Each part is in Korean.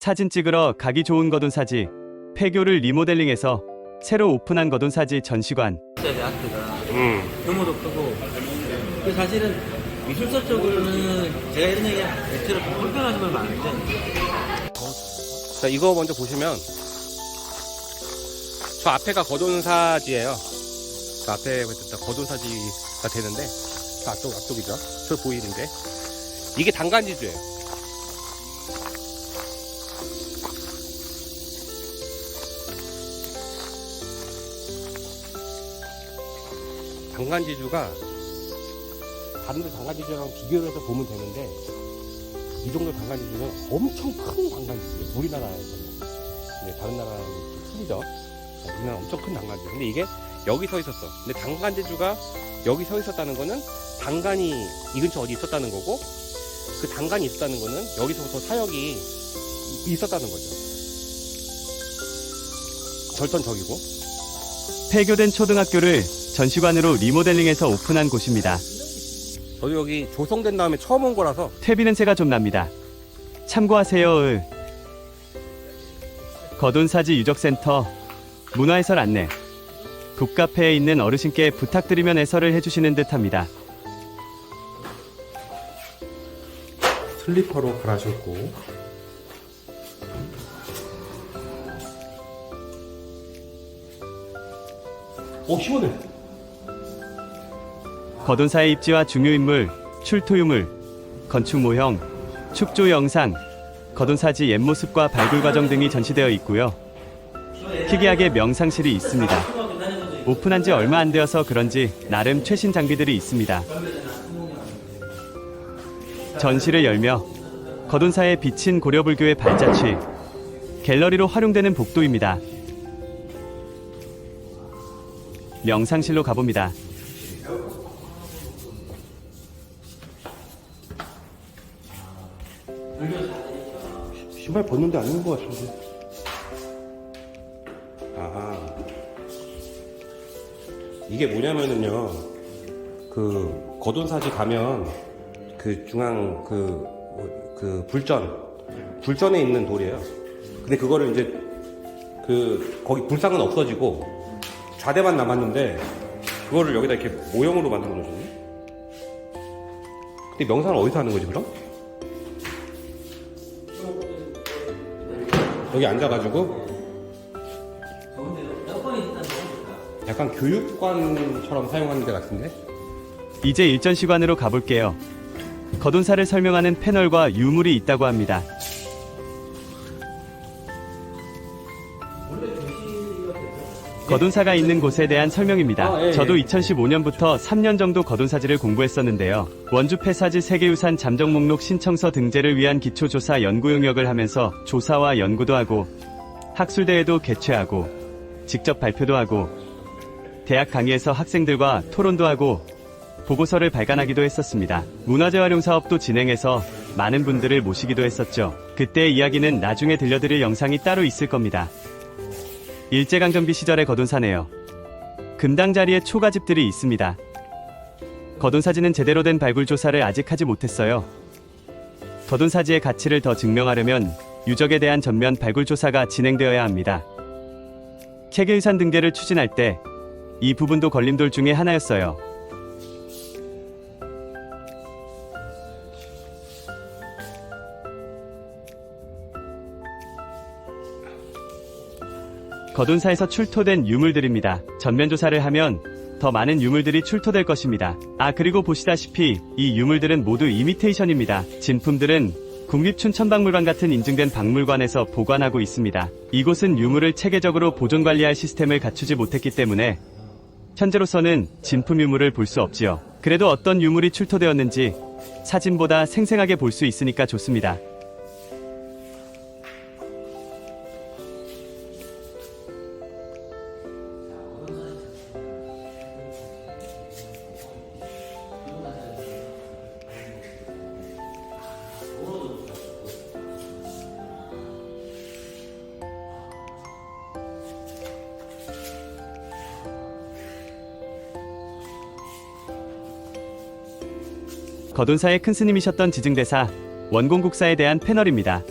사진 찍으러 가기 좋은 거둔사지. 폐교를 리모델링해서 새로 오픈한 거둔사지 전시관. 대학교가 규모도 크고 그 사실은 미술사적으로는 제가 이런 얘기 대체로 좀 불편하신 분 많은데 자, 이거 먼저 보시면 저 앞에가 거둔사지예요. 저 앞에부터 거둔사지가 되는데 저 앞쪽이죠. 저 보이는데 이게 단간지주예요. 단간지주가 다른 데 단간지주랑 비교를 해서 보면 되는데 이 정도 단간지주는 엄청 큰 단간지주예요. 우리나라에서는. 근데 다른 나라는 좀 틀리죠. 우리나라 엄청 큰 단간지주. 근데 이게 여기 서 있었어. 근데 단간지주가 여기 서 있었다는 거는 단간이 이 근처 어디 있었다는 거고 그 단간이 있었다는 거는 여기서부터 사역이 있었다는 거죠. 절전적이고. 폐교된 초등학교를 전시관으로 리모델링해서 오픈한 곳입니다. 저도 여기 조성된 다음에 처음 온 거라서 퇴비 냄새가 좀 납니다. 참고하세요. 거둔사지 유적센터 문화해설 안내. 북카페에 있는 어르신께 부탁드리면 해설을 해주시는 듯합니다. 슬리퍼로 갈아 신고 시원해. 거둔사의 입지와 중요인물, 출토유물, 건축 모형, 축조 영상, 거둔사지 옛모습과 발굴 과정 등이 전시되어 있고요. 희귀하게 명상실이 있습니다. 오픈한 지 얼마 안 되어서 그런지 나름 최신 장비들이 있습니다. 전시를 열며 거둔사에 비친 고려불교의 발자취, 갤러리로 활용되는 복도입니다. 명상실로 가봅니다. 신발 벗는데 안 입은 것 같은데. 이게 뭐냐면은요, 그 거둔사지 가면 그 중앙 그 불전에 있는 돌이에요. 근데 그거를 이제 거기 불상은 없어지고 좌대만 남았는데 그거를 여기다 이렇게 모형으로 만들어 놓으셨네. 근데 명상을 어디서 하는 거지 그럼? 여기 앉아가지고 약간 교육관처럼 사용하는 데 같은데? 이제 일전시관으로 가볼게요. 거둔사를 설명하는 패널과 유물이 있다고 합니다. 거둔사가 있는 곳에 대한 설명입니다. 저도 2015년부터 3년 정도 거둔사지를 공부했었는데요. 원주 폐사지 세계유산 잠정 목록 신청서 등재를 위한 기초조사 연구 용역을 하면서 조사와 연구도 하고 학술대회도 개최하고 직접 발표도 하고 대학 강의에서 학생들과 토론도 하고 보고서를 발간하기도 했었습니다. 문화재활용 사업도 진행해서 많은 분들을 모시기도 했었죠. 그때의 이야기는 나중에 들려드릴 영상이 따로 있을 겁니다. 일제강점기 시절의 거둔사네요. 금당자리에 초가집들이 있습니다. 거둔사지는 제대로 된 발굴 조사를 아직 하지 못했어요. 거둔사지의 가치를 더 증명하려면 유적에 대한 전면 발굴 조사가 진행되어야 합니다. 세계유산 등재를 추진할 때 이 부분도 걸림돌 중에 하나였어요. 거둔사에서 출토된 유물들입니다. 전면 조사를 하면 더 많은 유물들이 출토될 것입니다. 그리고 보시다시피 이 유물들은 모두 이미테이션입니다. 진품들은 국립춘천박물관 같은 인증된 박물관에서 보관하고 있습니다. 이곳은 유물을 체계적으로 보존관리할 시스템을 갖추지 못했기 때문에 현재로서는 진품 유물을 볼 수 없지요. 그래도 어떤 유물이 출토되었는지 사진보다 생생하게 볼 수 있으니까 좋습니다. 거둔사의 큰 스님이셨던 지증대사 원공국사에 대한 패널입니다.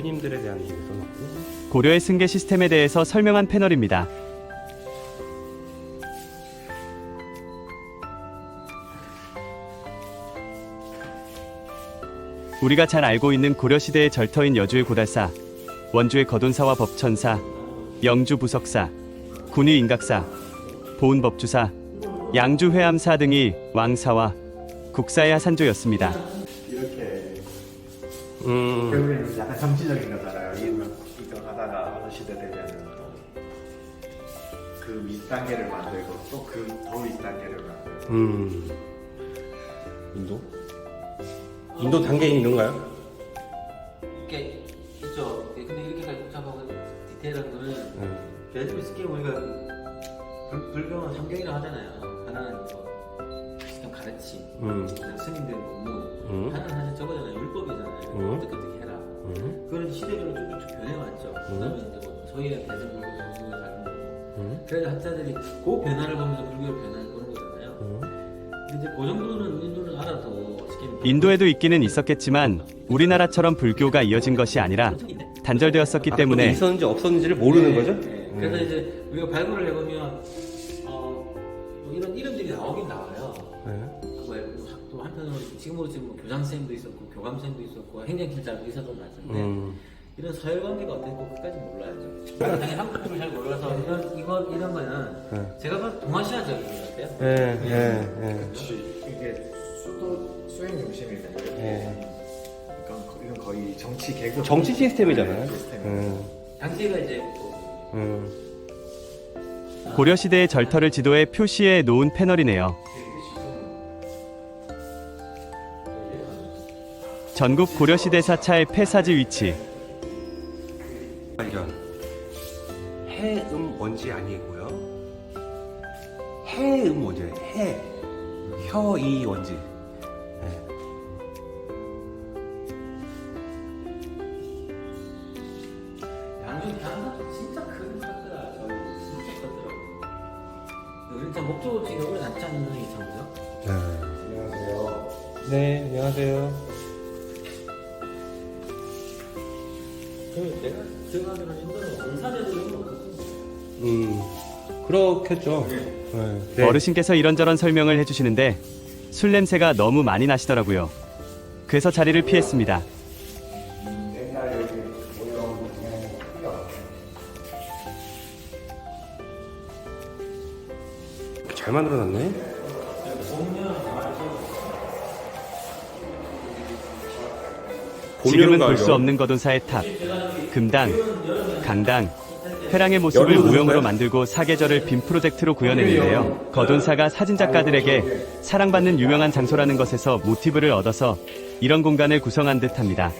스님들에 대한 얘기 써놓고. 고려의 승계 시스템에 대해서 설명한 패널입니다. 우리가 잘 알고 있는 고려시대의 절터인 여주의 고달사, 원주의 거돈사와 법천사, 영주 부석사, 군위 인각사, 보은법주사, 양주 회암사 등이 왕사와 국사의 하산조였습니다. 이렇게 결국에는 약간 정치적인 거잖아요. 이걸 하다가 어느 시대 되면은 그 윗단계를 만들고 또 그 더 윗단계를 만들고. 인도 단계인 이런가요? 이게 있죠. 근데 이렇게까지 복잡하고 디테일한 거는 예를 쉽게 우리가 불교는 삼경이라고 하잖아요. 하나는 뭐 시스템 가르침, 스님들 공문, 하나는 사실 저거잖아요. 율법이잖아요. 어떻게 해라. 그거는 시대별로 쭉쭉 변해왔죠. 그다음에 이제 뭐 소위의 대승불교, 정승의 자금불교. 그래서 학자들이 그 변화를 보면서 불교의 변화를 보는 거잖아요. 근데 이제 그 정도는 인도는 알아도 인도에도 있기는 있었겠지만 우리나라처럼 불교가 이어진 것이 아니라 단절되었었기 때문에 있었는지 없었는지를 모르는 거죠? 네. 그래서 이제 우리가 발굴을 해보면 뭐 이런 이름들이 나오긴 나와요. 또 한편으로 지금 교장 선생님도 있었고 교감 선생님도 있었고 행정실장도 있었던 것 같은데 이런 서열관계가 어떻게 끝까지 몰라야죠. 당연히 한국을 잘 몰라서 이런 거는 제가 봐도 동아시아적인 것 같아요. 이게 수행 중심이잖아요. 그러니까 이건 거의 정치 계급. 정치 시스템이잖아요. 당시가 이제 고려시대의 절터를 지도에 표시해 놓은 패널이네요. 전국 고려시대 사차의 폐사지 위치. 발견. 해음 원지 아니고요. 해음 원지예요. 해. 혀이 원지. 양준 대한민국 진짜 큰 카드라. 진짜 컸더라고요. 우리 참 목조지가 오래 남지 않는 게 이상하죠? 안녕하세요. 네, 안녕하세요. 내가 기억하기로는 인도는 원사제도 이런 거 없었습니다. 그렇겠죠. 네. 어르신께서 이런저런 설명을 해주시는데 술 냄새가 너무 많이 나시더라고요. 그래서 자리를 피했습니다. 옛날 여기 올라온 중에 잘 만들어놨네. 지금은 볼 수 없는 거돈사의 탑, 금당, 강당, 회랑의 모습을 모형으로 만들고 사계절을 빔 프로젝트로 구현했는데요. 거돈사가 사진작가들에게 사랑받는 유명한 장소라는 것에서 모티브를 얻어서 이런 공간을 구성한 듯합니다.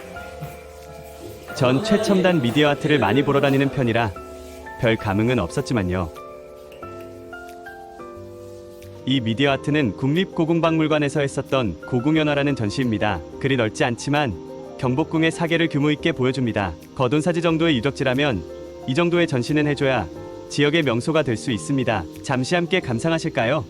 전 최첨단 미디어 아트를 많이 보러 다니는 편이라 별 감흥은 없었지만요. 이 미디어 아트는 국립고궁박물관에서 했었던 고궁연화라는 전시입니다. 그리 넓지 않지만 경복궁의 사계를 규모 있게 보여줍니다. 거돈사지 정도의 유적지라면 이 정도의 전시는 해줘야 지역의 명소가 될 수 있습니다. 잠시 함께 감상하실까요?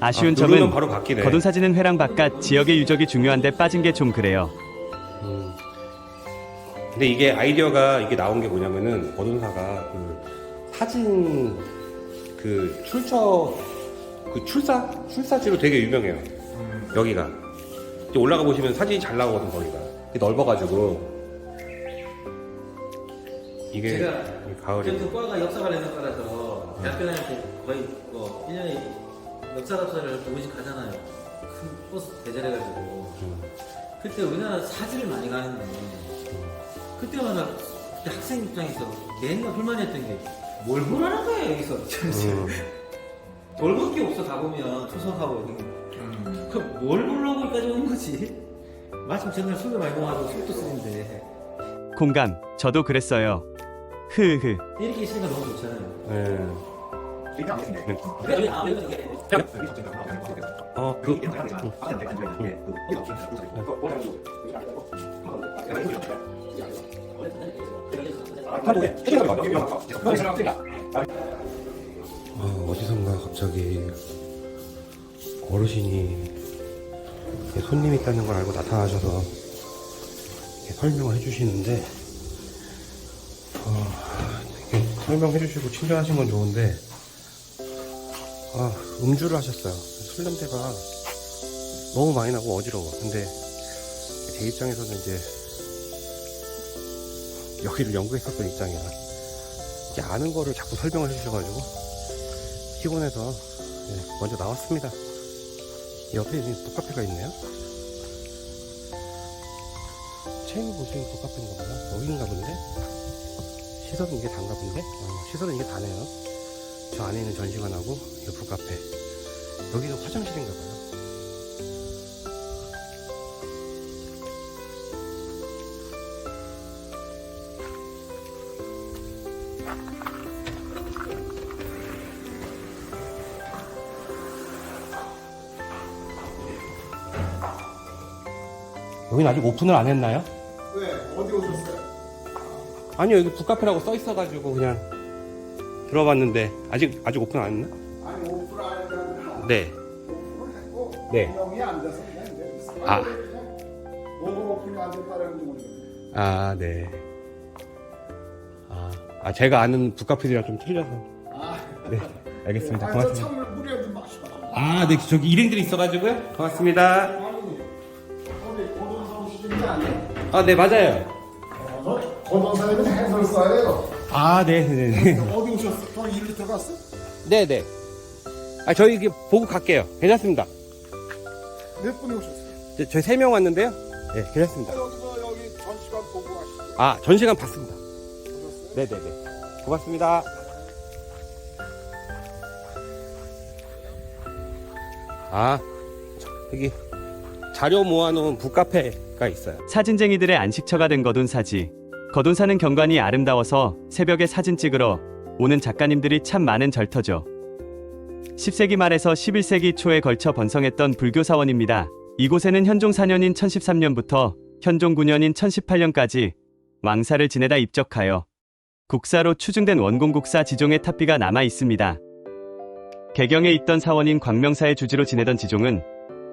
아쉬운 점은 누르면 바로 바뀌네. 거돈사지는 회랑 바깥 지역의 유적이 중요한데 빠진 게 좀 그래요. 근데 이게 아이디어가 이게 나온 게 뭐냐면은 거돈사가 그 사진 그 출사지로 되게 유명해요. 여기가 이제 올라가 보시면 사진이 잘 나오거든. 거기가 넓어가지고 이게 제가 가을이 그 과가 역사관련 학과라서 대학교 다닐 때 거의 뭐 1년에 역사 답사를 2번씩 하잖아요. 큰 버스 대절해가지고 그때 우리나라 사지를 많이 가는데 그때마다 그때 학생 입장에서 맨날 불만이었던 게 뭘 보라는 거야 여기서. 돌밖에 없어 가보면 투석하고 그럼 뭘 보려고 여기까지 온 거지? 마침 전날 술도 많이 먹어가지고 술도 쓰는데 공감, 저도 그랬어요. 흐흐. 이렇게 있으니까 너무 좋잖아요. 어디선가 갑자기 어르신이 손님 있다는 걸 알고 나타나셔서 이렇게 설명을 해주시는데, 이렇게 설명해 주시고 친절하신 건 좋은데, 음주를 하셨어요. 술 냄새가 너무 많이 나고 어지러워. 근데 제 입장에서는 이제 여기를 연구했었던 입장이라 이게 아는 거를 자꾸 설명을 해주셔가지고 피곤해서 먼저 나왔습니다. 옆에 있는 북카페가 있네요. 체인 보시는 북카페인가 보다. 여긴가 본데? 시설은 이게 단가 본데? 시설은 이게 다네요. 저 안에 있는 전시관하고 이 북카페. 여기는 화장실인가 봐요. 여긴 아직 오픈을 안 했나요? 왜? 어디 오셨어요? 아니요, 여기 북카페라고 써 있어가지고 그냥 들어봤는데 아직 오픈 안 했나? 아니 오픈 안 했다고. 네. 오픈을 했고 네. 운영이 안 돼서 그냥 이제 아. 오픈이 안 됐다는 건 아, 네. 제가 아는 북카페들이랑 좀 틀려서. 네, 알겠습니다. 저 고맙습니다. 찬물 무리하지 마시고. 네, 저기 일행들이 있어가지고요. 고맙습니다. 아니 어디 고동성 시즌이 아니에요? 네, 맞아요. 고동사님은 해설사예요. 네네네. 어디 오셨어? 저 일로 들어갔어? 네네. 저희 이게 보고 갈게요. 괜찮습니다. 몇 분이 오셨어요? 저희 3명 왔는데요. 네, 괜찮습니다. 여기 전시관 보고 가시죠. 전시관 봤습니다. 오셨어요? 네네네. 고맙습니다. 여기 자료 모아놓은 북카페가 있어요. 사진쟁이들의 안식처가 된 거둔사지. 거둔사는 경관이 아름다워서 새벽에 사진 찍으러 오는 작가님들이 참 많은 절터죠. 10세기 말에서 11세기 초에 걸쳐 번성했던 불교 사원입니다. 이곳에는 현종 4년인 1013년부터 현종 9년인 1018년까지 왕사를 지내다 입적하여 국사로 추증된 원공국사 지종의 탑비가 남아 있습니다. 개경에 있던 사원인 광명사의 주지로 지내던 지종은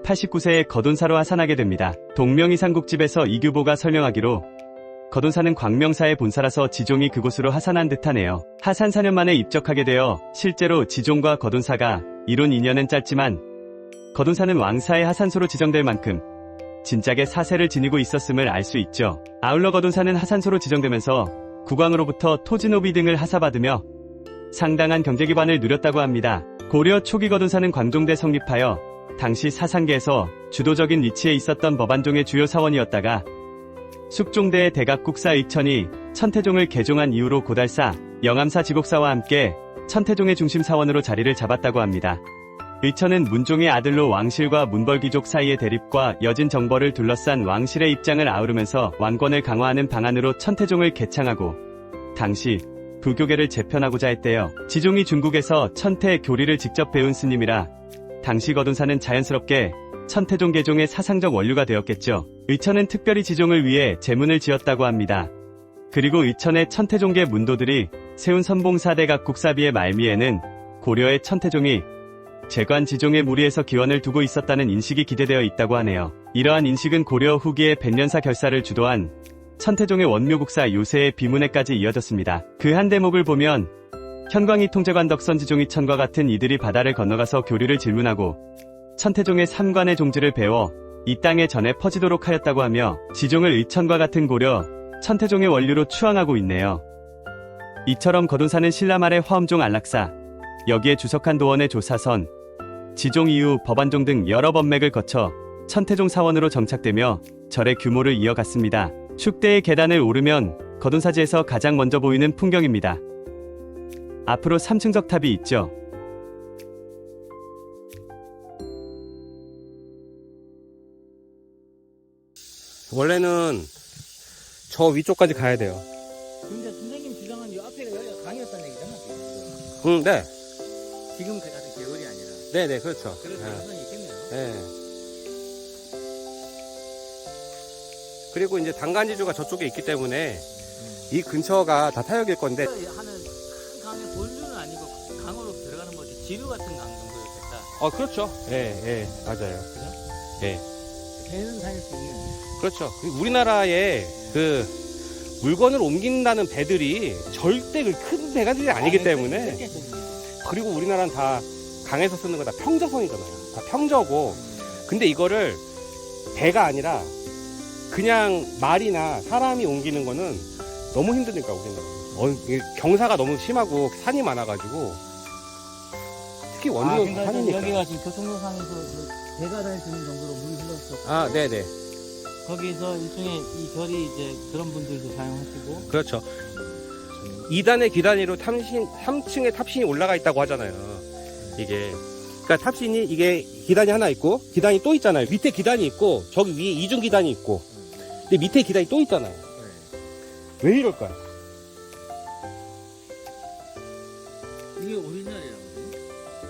89세에 거둔사로 하산하게 됩니다. 동명이상국집에서 이규보가 설명하기로 거둔사는 광명사의 본사라서 지종이 그곳으로 하산한 듯하네요. 하산 4년 만에 입적하게 되어 실제로 지종과 거둔사가 이룬 인연은 짧지만 거둔사는 왕사의 하산소로 지정될 만큼 진작에 사세를 지니고 있었음을 알 수 있죠. 아울러 거둔사는 하산소로 지정되면서 국왕으로부터 토지노비 등을 하사받으며 상당한 경제기반을 누렸다고 합니다. 고려 초기 거둔사는 광종대 성립하여 당시 사상계에서 주도적인 위치에 있었던 법안종의 주요 사원이었다가 숙종대의 대각국사 의천이 천태종을 개종한 이후로 고달사, 영암사 지복사와 함께 천태종의 중심 사원으로 자리를 잡았다고 합니다. 의천은 문종의 아들로 왕실과 문벌귀족 사이의 대립과 여진 정벌을 둘러싼 왕실의 입장을 아우르면서 왕권을 강화하는 방안으로 천태종을 개창하고 당시 부교계를 재편하고자 했대요. 지종이 중국에서 천태 교리를 직접 배운 스님이라 당시 거둔사는 자연스럽게 천태종 개종의 사상적 원류가 되었겠죠. 의천은 특별히 지종을 위해 제문을 지었다고 합니다. 그리고 의천의 천태종계 문도들이 세운 선봉사대각 국사비의 말미에는 고려의 천태종이 재관 지종의 무리에서 기원을 두고 있었다는 인식이 기대되어 있다고 하네요. 이러한 인식은 고려 후기의 백년사 결사를 주도한 천태종의 원묘국사 요새의 비문에까지 이어졌습니다. 그 한 대목을 보면 현광이 통제관 덕선지종이 천과 같은 이들이 바다를 건너가서 교류를 질문하고 천태종의 삼관의 종지를 배워 이 땅에 전해 퍼지도록 하였다고 하며 지종을 의천과 같은 고려, 천태종의 원류로 추앙하고 있네요. 이처럼 거둔사는 신라 말의 화엄종 안락사, 여기에 주석한 도원의 조사선, 지종 이후 법안종 등 여러 번맥을 거쳐 천태종 사원으로 정착되며 절의 규모를 이어갔습니다. 축대의 계단을 오르면 거둔사지에서 가장 먼저 보이는 풍경입니다. 앞으로 3층 석탑이 있죠. 원래는 저 위쪽까지 가야 돼요. 근데 선생님 주장은 이 앞에가 여기가 강이었다는 얘기잖아. 네. 지금 그 같은 계열이 아니라. 네네, 그렇죠. 그래서 가능성이 있겠네요. 네. 그리고 이제 당간지주가 저쪽에 있기 때문에 이 근처가 다 타역일 건데, 하는 큰 강의 본류는 아니고 강으로 들어가는 거지. 지류 같은 강 정도였겠다. 그렇죠. 예, 맞아요. 예. 배는 다닐 수 있는. 그렇죠. 우리나라에 그 물건을 옮긴다는 배들이 절대 그 큰 배가들이 아니기 때문에, 그리고 우리나라는 다 강에서 쓰는 거 다 평저선이잖아요. 다 평저고, 근데 이거를 배가 아니라 그냥 말이나 사람이 옮기는 거는 너무 힘드니까, 우리나라. 경사가 너무 심하고 산이 많아가지고, 특히 원주는 산이니까. 여기가 지금 교통노상에서 배가 다닐 수 있는 정도로 물이 흘렀어. 네네. 거기서 일종의 이 절이 이제 그런 분들도 사용하시고. 그렇죠. 2단의 기단위로 3층에 탑신이 올라가 있다고 하잖아요. 이게. 그러니까 탑신이, 이게 기단이 하나 있고, 기단이 또 있잖아요. 밑에 기단이 있고, 저기 위에 이중 기단이 있고, 근데 밑에 기단이 또 있잖아요. 왜 이럴까요? 이게 오리지널이라고.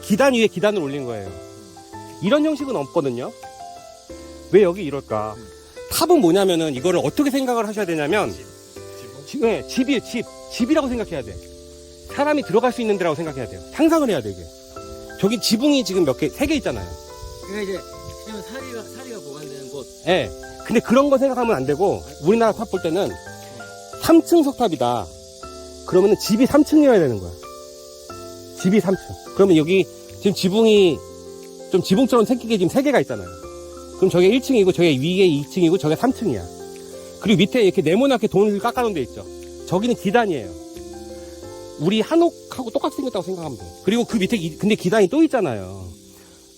기단 위에 기단을 올린 거예요. 이런 형식은 없거든요. 왜 여기 이럴까? 탑은 뭐냐면은 이거를 어떻게 생각을 하셔야 되냐면, 네, 집이에요, 집. 집이라고 생각해야 돼. 사람이 들어갈 수 있는 데라고 생각해야 돼요. 상상을 해야 돼, 이게. 저기 지붕이 지금 몇 개, 3개 있잖아요. 그러니까 이제 지금 사리가 보관되는 곳. 예. 근데 그런 거 생각하면 안 되고, 우리나라 탑 볼 때는 3층 석탑이다. 그러면은 집이 3층이어야 되는 거야. 집이 3층. 그러면 여기 지금 지붕이 좀 지붕처럼 생기게 지금 3개가 있잖아요. 그럼 저게 1층이고, 저게 위에 2층이고, 저게 3층이야. 그리고 밑에 이렇게 네모나게 돈을 깎아놓은 데 있죠. 저기는 기단이에요. 우리 한옥하고 똑같이 생겼다고 생각하면 돼요. 그리고 그 밑에, 근데 기단이 또 있잖아요.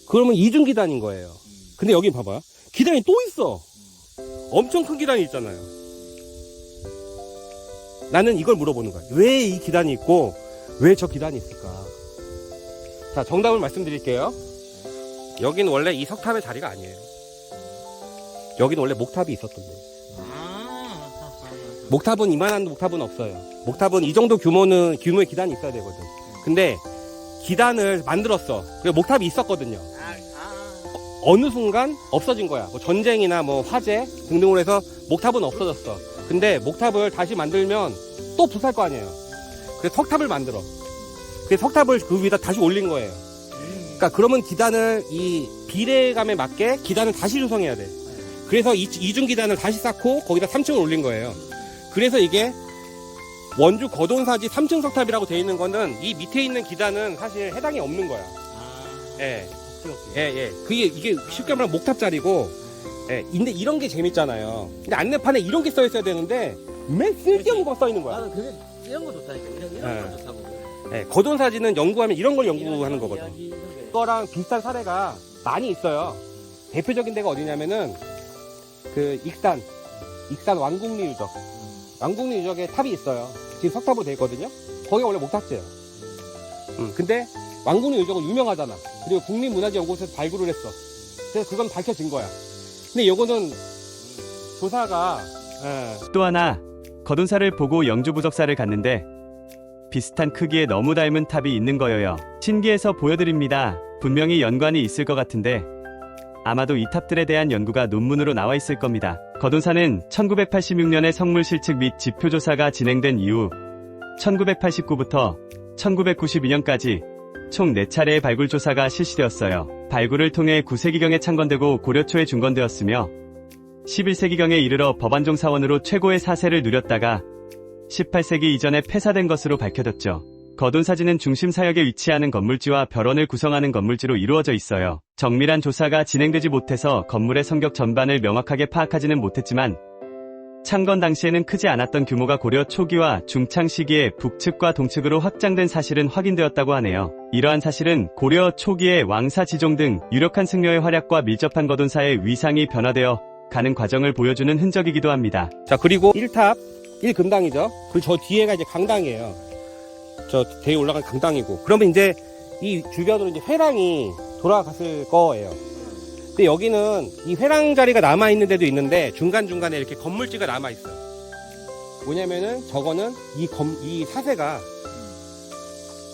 그러면 이중 기단인 거예요. 근데 여기 봐봐요. 기단이 또 있어. 엄청 큰 기단이 있잖아요. 나는 이걸 물어보는 거야. 왜 이 기단이 있고, 왜 저 기단이 있을까? 자, 정답을 말씀드릴게요. 여기는 원래 이 석탑의 자리가 아니에요. 여기는 원래 목탑이 있었던 데예요. 목탑은 이만한 목탑은 없어요. 목탑은 이 정도 규모의 기단이 있어야 되거든. 근데 기단을 만들었어. 그리고 목탑이 있었거든요. 어느 순간 없어진 거야. 뭐 전쟁이나 뭐 화재 등등으로 해서 목탑은 없어졌어. 근데 목탑을 다시 만들면 또 부수할 거 아니에요. 그래서 석탑을 만들어. 그래서 석탑을 그 위에다 다시 올린 거예요. 그러니까 그러면 기단을 이 비례감에 맞게 기단을 다시 조성해야 돼. 그래서 이중 기단을 다시 쌓고 거기다 3층을 올린 거예요. 그래서 이게 원주 거돈사지 3층 석탑이라고 되어 있는 거는 이 밑에 있는 기단은 사실 해당이 없는 거야. 예. 예. 이게 쉽게 말하면 목탑자리고, 예. 근데 이런 게 재밌잖아요. 근데 안내판에 이런 게 써 있어야 되는데, 맨 쓸데없는 거 써 있는 거야. 나도 그게 이런 거 좋다니까. 이런 거 좋다고. 예. 거돈사지는 연구하면 이런 걸 연구하는 거거든. 이거랑 비슷한 사례가 많이 있어요. 대표적인 데가 어디냐면은, 그 익산 왕궁리 유적. 왕궁리 유적에 탑이 있어요. 지금 석탑으로 되어 있거든요. 거기가 원래 목탑지예요. 근데 왕궁리 유적은 유명하잖아. 그리고 국립문화재연구소에서 발굴을 했어. 그래서 그건 밝혀진 거야. 근데 요거는 조사가 또 하나, 거둔사를 보고 영주 부적사를 갔는데 비슷한 크기에 너무 닮은 탑이 있는 거예요. 신기해서 보여드립니다. 분명히 연관이 있을 것 같은데 아마도 이 탑들에 대한 연구가 논문으로 나와 있을 겁니다. 거둔사는 1986년에 성물 실측 및 지표조사가 진행된 이후 1989부터 1992년까지 총 4차례의 발굴 조사가 실시되었어요. 발굴을 통해 9세기경에 창건되고 고려 초에 중건되었으며 11세기경에 이르러 법안종 사원으로 최고의 사세를 누렸다가 18세기 이전에 폐사된 것으로 밝혀졌죠. 거둔사지는 중심 사역에 위치하는 건물지와 별원을 구성하는 건물지로 이루어져 있어요. 정밀한 조사가 진행되지 못해서 건물의 성격 전반을 명확하게 파악하지는 못했지만 창건 당시에는 크지 않았던 규모가 고려 초기와 중창 시기에 북측과 동측으로 확장된 사실은 확인되었다고 하네요. 이러한 사실은 고려 초기에 왕사 지종 등 유력한 승려의 활약과 밀접한 거돈사의 위상이 변화되어 가는 과정을 보여주는 흔적이기도 합니다. 자, 그리고 1탑 1금당이죠. 그리고 저 뒤에가 이제 강당이에요. 저 대에 올라간 강당이고. 그러면 이제 이 주변으로 이제 회랑이 돌아갔을 거예요. 근데 여기는 이 회랑 자리가 남아있는 데도 있는데 중간중간에 이렇게 건물지가 남아있어요. 뭐냐면은 저거는 이 사세가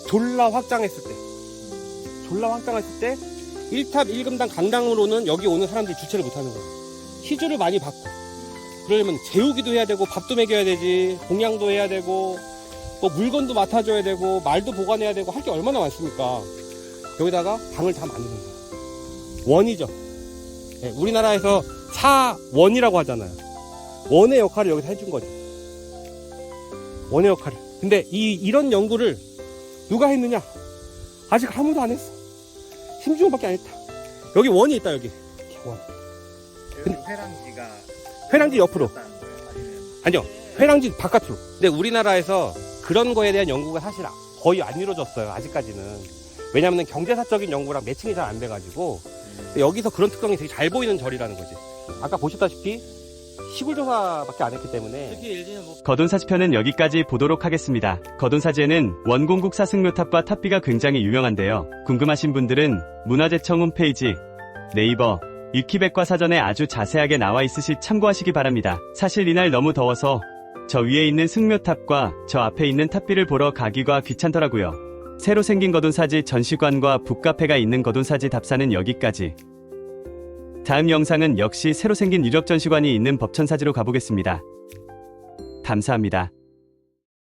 졸라 확장했을 때 1탑 1금당 강당으로는 여기 오는 사람들이 주체를 못하는 거예요. 시주를 많이 받고 그러려면 재우기도 해야 되고 밥도 먹여야 되지, 공양도 해야 되고 또 물건도 맡아줘야 되고 말도 보관해야 되고 할 게 얼마나 많습니까. 여기다가 방을 다 만드는 거예요. 원이죠. 네, 우리나라에서 사원이라고 하잖아요. 원의 역할을 여기서 해준 거죠. 원의 역할을. 근데 이런 연구를 누가 했느냐? 아직 아무도 안 했어. 심중원밖에 안 했다. 여기 원이 있다. 여기 원. 회랑지가 회랑지 옆으로. 있었다는 거예요? 아니면 아니요, 회랑지 바깥으로. 근데 우리나라에서 그런 거에 대한 연구가 사실 거의 안 이루어졌어요. 아직까지는. 왜냐하면 경제사적인 연구랑 매칭이 잘 안 돼가지고. 근데 여기서 그런 특성이 되게 잘 보이는 절이라는 거지. 아까 보셨다시피 시골 조사밖에 안 했기 때문에. 거돈사지편은 여기까지 보도록 하겠습니다. 거돈사지에는 원공국사 승묘탑과 탑비가 굉장히 유명한데요. 궁금하신 분들은 문화재청 홈페이지, 네이버, 위키백과 사전에 아주 자세하게 나와 있으시 참고하시기 바랍니다. 사실 이날 너무 더워서 저 위에 있는 승묘탑과 저 앞에 있는 탑비를 보러 가기가 귀찮더라고요. 새로 생긴 거돈사지 전시관과 북카페가 있는 거돈사지 답사는 여기까지. 다음 영상은 역시 새로 생긴 유적 전시관이 있는 법천사지로 가보겠습니다. 감사합니다.